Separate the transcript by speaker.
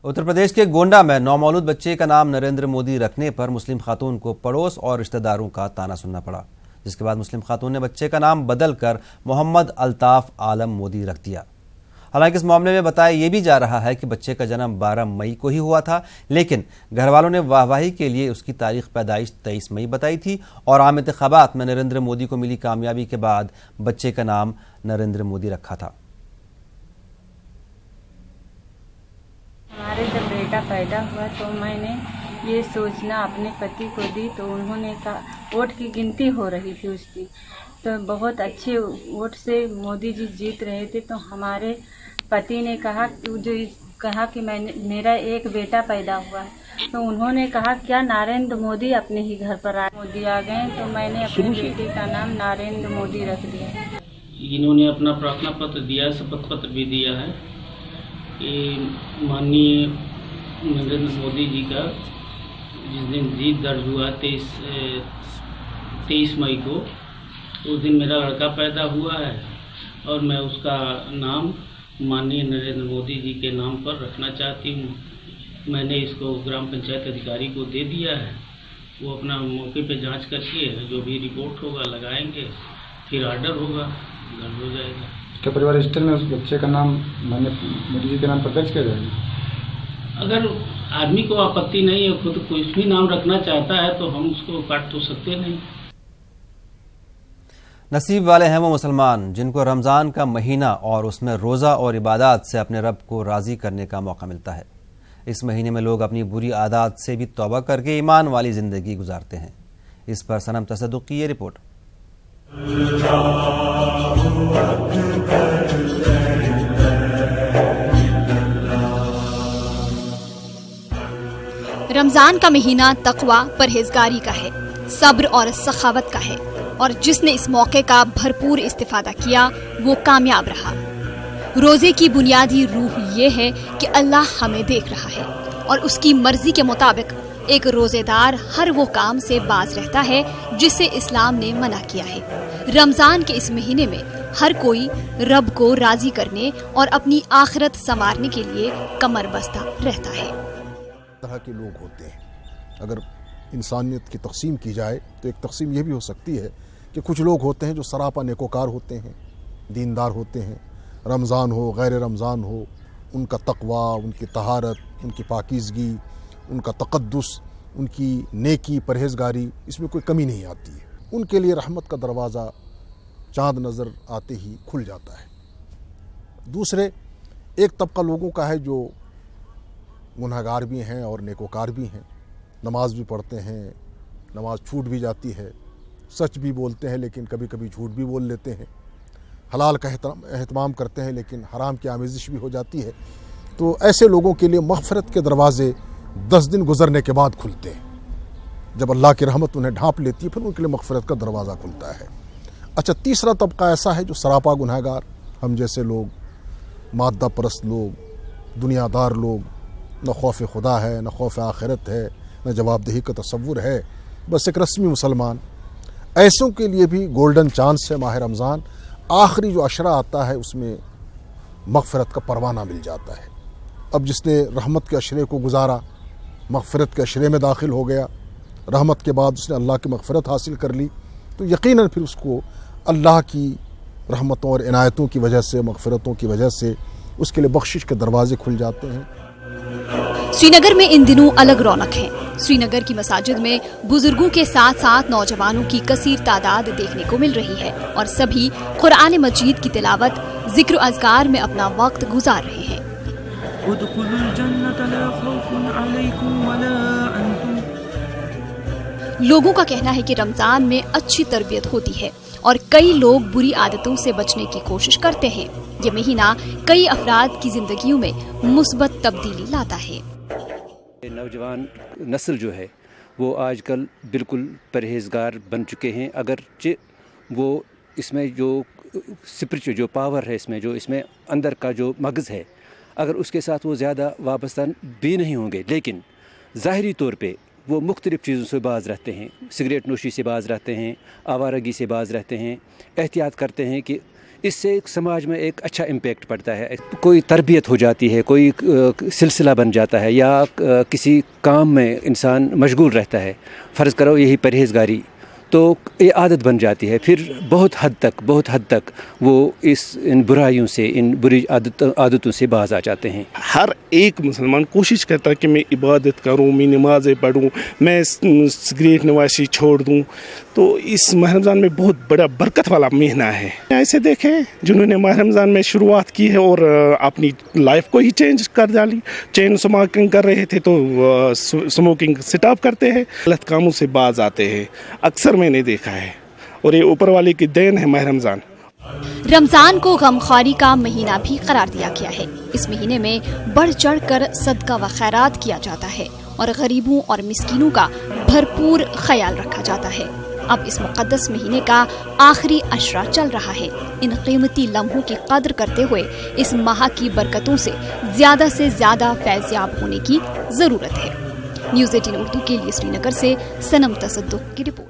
Speaker 1: उत्तर प्रदेश के गोंडा में नौमौलूद बच्चे का नाम नरेंद्र मोदी रखने पर मुस्लिम खातून को पड़ोस और रिश्तेदारों का ताना सुनना पड़ा, जिसके बाद मुस्लिम खातून ने बच्चे का नाम बदल कर मोहम्मद अल्ताफ आलम मोदी रख दिया। हालांकि इस मामले में बताया ये भी जा रहा है कि बच्चे का जन्म 12 मई को ही हुआ था, लेकिन घर वालों ने वाहवाही के लिए उसकी तारीख पैदाइश 23 मई बताई थी और आम इंतखाबात में नरेंद्र मोदी को मिली कामयाबी के बाद बच्चे का नाम नरेंद्र मोदी रखा था।
Speaker 2: हमारे जब बेटा पैदा हुआ तो मैंने ये सोचना अपने पति को दी, तो उन्होंने कहा, वोट की गिनती हो रही थी उसकी, तो बहुत अच्छे वोट से मोदी जी जीत रहे थे, तो हमारे पति ने कहा कि मेरा एक बेटा पैदा हुआ है, तो उन्होंने कहा क्या नरेंद्र मोदी अपने ही घर पर मोदी आ गए, तो मैंने अपने बेटे का नाम नरेंद्र मोदी रख दिया।
Speaker 3: इन्होंने अपना प्रार्थना पत्र दिया, शपथ पत्र भी दिया है कि माननीय नरेंद्र मोदी जी का जिस दिन जीत दर्ज हुआ 23 मई को, उस दिन मेरा लड़का पैदा हुआ है और मैं उसका नाम माननीय नरेंद्र मोदी जी के नाम पर रखना चाहती हूँ। मैंने इसको ग्राम पंचायत अधिकारी को दे दिया है, वो अपना मौके पे जांच करके जो भी रिपोर्ट होगा लगाएंगे, फिर ऑर्डर होगा, दर्ज हो जाएगा।
Speaker 4: क्या परिवार रजिस्टर में उस बच्चे का नाम मोदी जी के नाम पर दर्ज किया जाएगा?
Speaker 3: अगर आदमी को आपत्ति नहीं है, खुद कोई भी नाम रखना चाहता है तो हम उसको काट तो सकते नहीं।
Speaker 1: नसीब वाले हैं वो मुसलमान जिनको रमज़ान का महीना और उसमें रोज़ा और इबादत से अपने रब को राज़ी करने का मौका मिलता है। इस महीने में लोग अपनी बुरी आदत से भी तौबा करके ईमान वाली ज़िंदगी गुजारते हैं। इस पर सनम तसद्दुक़ की ये रिपोर्ट।
Speaker 5: रमजान का महीना तक़वा, परहेजगारी का है, सब्र और सखावत का है, और जिसने इस मौके का भरपूर इस्तिफादा किया वो कामयाब रहा। रोजे की बुनियादी रूह ये है कि अल्लाह हमें देख रहा है और उसकी मर्जी के मुताबिक एक रोजेदार हर वो काम से बाज रहता है जिसे इस्लाम ने मना किया है। रमजान के इस महीने में हर कोई रब को राजी करने और अपनी आखिरत संवारने के लिए कमर बस्ता रहता है।
Speaker 6: तरह के लोग होते हैं, अगर इंसानियत की तकसीम की जाए तो एक तकसीम ये भी हो सकती है कि कुछ लोग होते हैं जो सरापा नेकोकार होते हैं, दीनदार होते हैं, रमज़ान हो गैर रमज़ान हो, उनका तक़वा, उनकी तहारत, उनकी पाकीज़गी, उनका तक़द्दुस, उनकी नेकी, परहेज़गारी, इसमें कोई कमी नहीं आती है। उनके लिए रहमत का दरवाज़ा चाँद नज़र आते ही खुल जाता है। दूसरे एक तबका लोगों का है जो गुनहगार भी हैं और नेकोकार भी हैं, नमाज भी पढ़ते हैं, नमाज छूट भी जाती है, सच भी बोलते हैं लेकिन कभी कभी झूठ भी बोल लेते हैं, हलाल का एहतमाम करते हैं लेकिन हराम की आमेज़िश भी हो जाती है। तो ऐसे लोगों के लिए मग़फ़िरत के दरवाज़े 10 दिन गुजरने के बाद खुलते हैं। जब अल्लाह की रहमत उन्हें ढांप लेती है फिर उनके लिए मग़फ़िरत का दरवाज़ा खुलता है। अच्छा, तीसरा तबका ऐसा है जो सरापा गुनहगार, हम जैसे लोग, मादा परस्त लोग, दुनियादार लोग, न खौफ खुदा है, न खौफ आखिरत है, न जवाबदेही का तसव्वुर है, बस एक रस्मी मुसलमान। ऐसों के लिए भी गोल्डन चांस है माह रमज़ान। आखिरी जो अशरा आता है उसमें मग़फ़िरत का परवाना मिल जाता है। अब जिसने रहमत के अशरे को गुजारा, मग़फ़िरत के अशरे में दाखिल हो गया, रहमत के बाद उसने अल्लाह की मग़फ़िरत हासिल कर ली, तो यकीनन फिर उसको अल्लाह की रहमतों और इनायतों की वजह से, मग़फ़िरतों की वजह से उसके लिए बख्शिश के दरवाजे खुल जाते हैं।
Speaker 5: श्रीनगर में इन दिनों अलग रौनक है। श्रीनगर की मसाजिद में बुजुर्गों के साथ साथ नौजवानों की कसीर तादाद देखने को मिल रही है और सभी कुरान मजीद की तिलावत, जिक्र अज़कार में अपना वक्त गुजार रहे हैं। लोगों का कहना है कि रमजान में अच्छी तरबियत होती है और कई लोग बुरी आदतों से बचने की कोशिश करते हैं। ये महीना कई अफराद की जिंदगियों में मुस्बत तब्दीली लाता है।
Speaker 7: नौजवान नस्ल जो है वो आजकल बिल्कुल परहेजगार बन चुके हैं। अगरचे वो इसमें जो स्पिरिचुअल जो पावर है, इसमें अंदर का जो मगज़ है, अगर उसके साथ वो ज़्यादा वाबस्ता भी नहीं होंगे, लेकिन ज़ाहिरी तौर पे वो मुख्तलिफ़ चीज़ों से बाज रहते हैं। सिगरेट नोशी से बाज रहते हैं, आवारगी से बाज रहते हैं, एहतियात करते हैं कि اس سے سماج میں ایک اچھا امپیکٹ پڑتا ہے، کوئی تربیت ہو جاتی ہے، کوئی سلسلہ بن جاتا ہے، یا کسی کام میں انسان مشغول رہتا ہے، فرض کرو یہی پرہیزگاری، تو یہ عادت بن جاتی ہے، پھر بہت حد تک وہ ان برائیوں سے، ان بری عادتوں سے باز آ جاتے ہیں۔
Speaker 8: ہر ایک مسلمان کوشش کرتا ہے کہ میں عبادت کروں، میں نمازیں پڑھوں، میں سگریٹ نوشی چھوڑ دوں، تو اس ماہ رمضان میں بہت بڑا برکت والا مہینہ ہے۔ ایسے دیکھیں جنہوں نے ماہ رمضان میں شروعات کی ہے اور اپنی لائف کو ہی چینج کر ڈالی، چین اسموکنگ کر رہے تھے تو اسموکنگ سٹاپ کرتے ہیں، غلط کاموں سے باز آتے ہیں، اکثر میں نے دیکھا ہے، اور یہ اوپر والے کی دین ہے ماہ رمضان۔
Speaker 5: رمضان کو غمخواری کا مہینہ بھی قرار دیا گیا ہے۔ اس مہینے میں بڑھ چڑھ کر صدقہ و خیرات کیا جاتا ہے اور غریبوں اور مسکینوں کا بھرپور خیال رکھا جاتا ہے۔ اب اس مقدس مہینے کا آخری عشرہ چل رہا ہے۔ ان قیمتی لمحوں کی قدر کرتے ہوئے اس ماہ کی برکتوں سے زیادہ فیضیاب ہونے کی ضرورت ہے۔ نیوز 18 اردو کے لیے سری نگر سے صنم تصدق کی رپورٹ۔